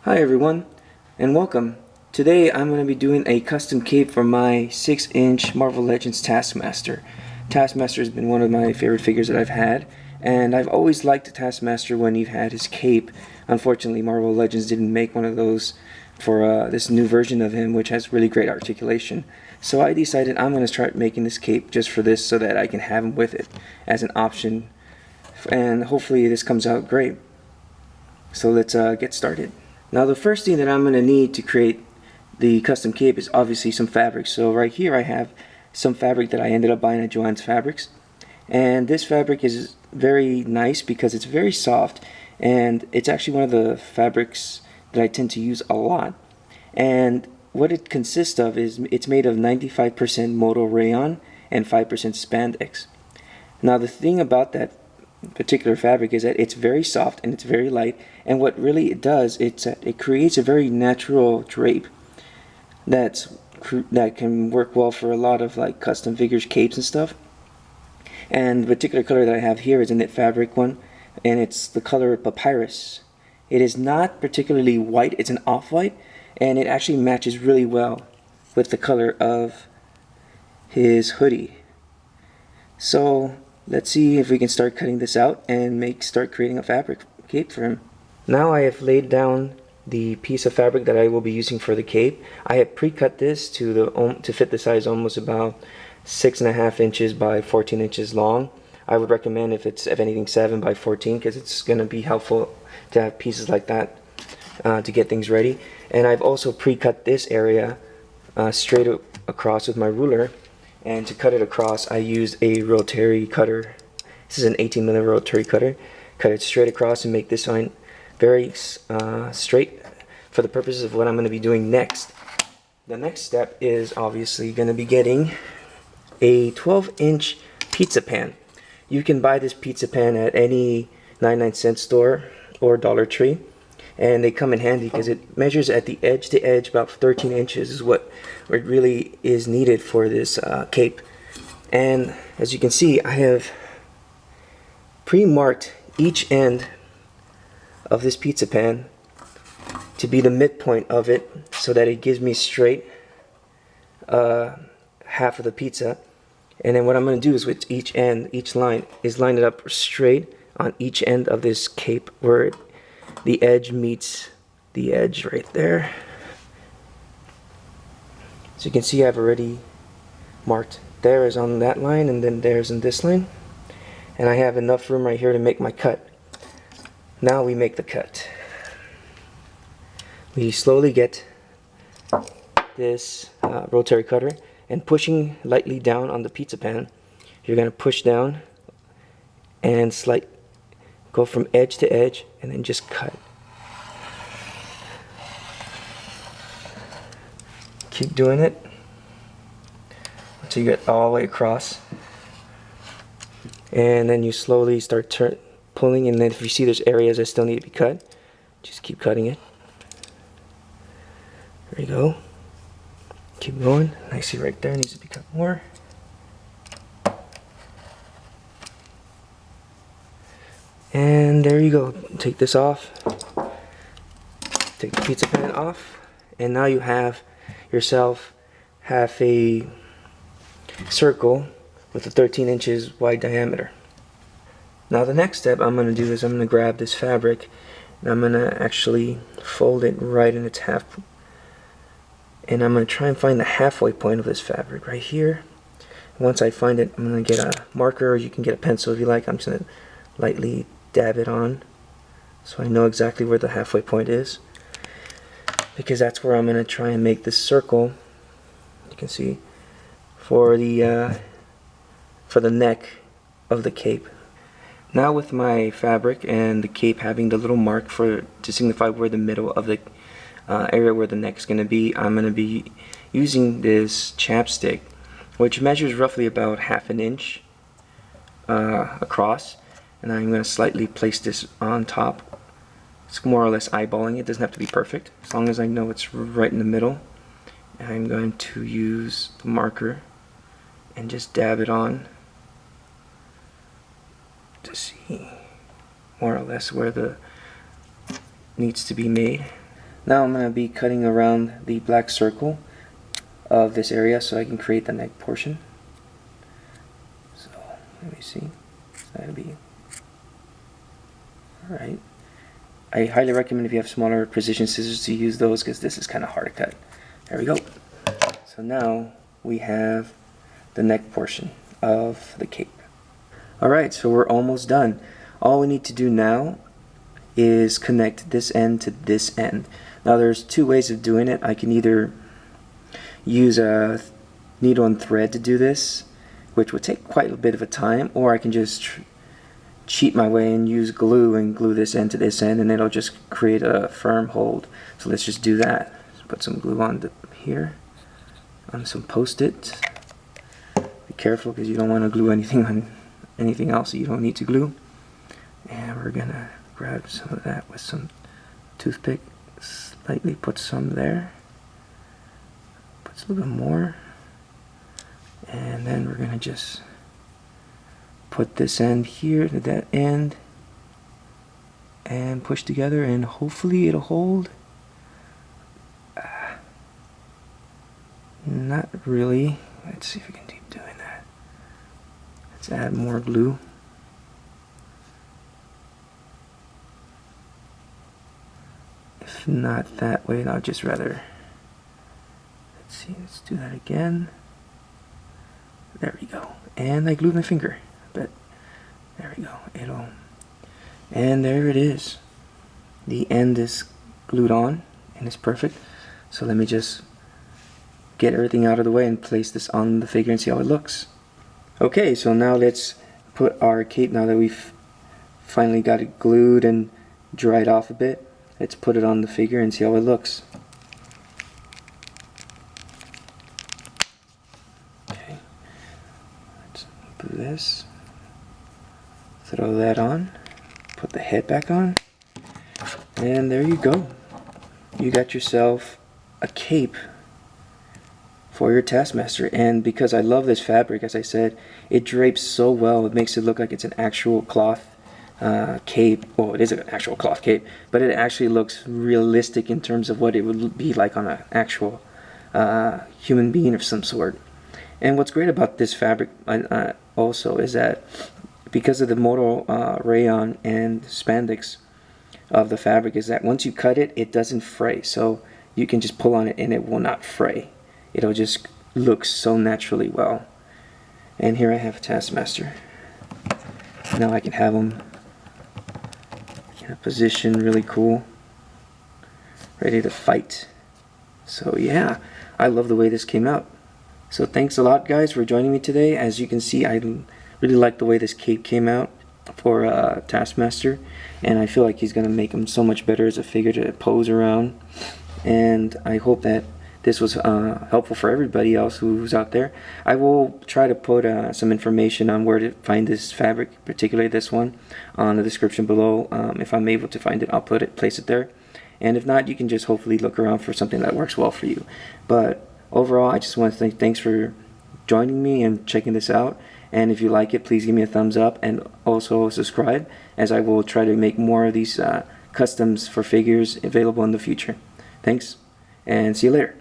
Hi everyone, and welcome. Today I'm going to be doing a custom cape for my 6-inch Marvel Legends Taskmaster. Taskmaster has been one of my favorite figures that I've had, and I've always liked Taskmaster when he had his cape. Unfortunately, Marvel Legends didn't make one of those for this new version of him, which has really great articulation. So I decided I'm going to start making this cape just for this so that I can have him with it as an option, and hopefully this comes out great. So let's get started. Now the first thing that I'm going to need to create the custom cape is obviously some fabric. So right here I have some fabric that I ended up buying at Joann's Fabrics, and this fabric is very nice because it's very soft, and it's actually one of the fabrics that I tend to use a lot. And what it consists of is it's made of 95% moto rayon and 5% spandex. Now the thing about that particular fabric is that it's very soft and it's very light, and what really it does, it creates a very natural drape that can work well for a lot of like custom figures, capes and stuff. And the particular color that I have here is a knit fabric one, and it's the color papyrus. It is not particularly white, it's an off-white, and it actually matches really well with the color of his hoodie. So let's see if we can start cutting this out and start creating a fabric cape for him. Now I have laid down the piece of fabric that I will be using for the cape. I have pre-cut this to fit the size, almost about 6.5 inches by 14 inches long. I would recommend if anything 7 by 14, because it's going to be helpful to have pieces like that to get things ready. And I've also pre-cut this area straight across with my ruler. And to cut it across, I used a rotary cutter. This is an 18mm rotary cutter. Cut it straight across and make this line very straight for the purposes of what I'm going to be doing next. The next step is obviously going to be getting a 12-inch pizza pan. You can buy this pizza pan at any 99-cent store or Dollar Tree, and they come in handy because it measures at the edge to edge. About 13 inches is what really is needed for this cape. And as you can see, I have pre-marked each end of this pizza pan to be the midpoint of it, so that it gives me straight half of the pizza. And then what I'm going to do is with each line is line it up straight on each end of this cape where the edge meets the edge right there. So you can see I've already marked there is on that line, and then there's in this line, and I have enough room right here to make my cut. Now we make the cut. We slowly get this rotary cutter, and pushing lightly down on the pizza pan, you're going to push down and go from edge to edge, and then just cut. Keep doing it until you get all the way across, and then you slowly start pulling, and then if you see there's areas that still need to be cut, just keep cutting it. There you go. Keep going. I see right there needs to be cut more. And there you go. Take this off. Take the pizza pan off, and now you have yourself half a circle with a 13 inches wide diameter. Now the next step I'm going to do is I'm going to grab this fabric, and I'm going to actually fold it right in its half, and I'm going to try and find the halfway point of this fabric right here. Once I find it, I'm going to get a marker, or you can get a pencil if you like. I'm just going to lightly dab it on so I know exactly where the halfway point is, because that's where I'm going to try and make this circle. You can see for the neck of the cape. Now with my fabric and the cape having the little mark to signify where the middle of the area where the neck is going to be, I'm going to be using this chapstick, which measures roughly about 1/2 inch across, and I'm going to slightly place this on top. It's more or less eyeballing it. It doesn't have to be perfect, as long as I know it's right in the middle. And I'm going to use the marker and just dab it on to see more or less where the needs to be made. Now I'm going to be cutting around the black circle of this area so I can create the neck portion. So let me see. That'll be alright. I highly recommend if you have smaller precision scissors to use those, because this is kind of hard to cut. There we go. So now we have the neck portion of the cape. Alright, so we're almost done. All we need to do now is connect this end to this end. Now there's two ways of doing it. I can either use a needle and thread to do this, which would take quite a bit of a time, or I can just cheat my way and use glue and glue this end to this end, and it'll just create a firm hold. So let's just do that. Let's put some glue on here, on some post-it. Be careful, because you don't want to glue anything on anything else that you don't need to glue. And we're gonna grab some of that with some toothpick, slightly put some there, put a little bit more, and then we're gonna just put this end here to that end and push together, and hopefully it'll hold. Not really. Let's see if we can keep doing that. Let's add more glue. If not that way, I'll just rather, let's see, let's do that again. There we go. And I glued my finger. But there we go. And there it is. The end is glued on and it's perfect. So let me just get everything out of the way and place this on the figure and see how it looks. Okay, so now let's put our cape, now that we've finally got it glued and dried off a bit, let's put it on the figure and see how it looks. Okay, let's do this. Throw that on, put the head back on, and there you go. You got yourself a cape for your Taskmaster. And because I love this fabric, as I said, it drapes so well. It makes it look like it's an actual cloth cape. Well, it is an actual cloth cape, but it actually looks realistic in terms of what it would be like on an actual human being of some sort. And what's great about this fabric also is that because of the modal rayon and spandex of the fabric, is that once you cut it, it doesn't fray. So you can just pull on it and it will not fray. It'll just look so naturally well. And here I have a Taskmaster. Now I can have him in a position really cool, ready to fight. So yeah, I love the way this came out. So thanks a lot, guys, for joining me today. As you can see, I really like the way this cape came out for Taskmaster, and I feel like he's gonna make him so much better as a figure to pose around. And I hope that this was helpful for everybody else who's out there. I will try to put some information on where to find this fabric, particularly this one, on the description below. If I'm able to find it, I'll place it there. And if not, you can just hopefully look around for something that works well for you. But overall, I just want to say thanks for joining me and checking this out. And if you like it, please give me a thumbs up and also subscribe, as I will try to make more of these customs for figures available in the future. Thanks, and see you later.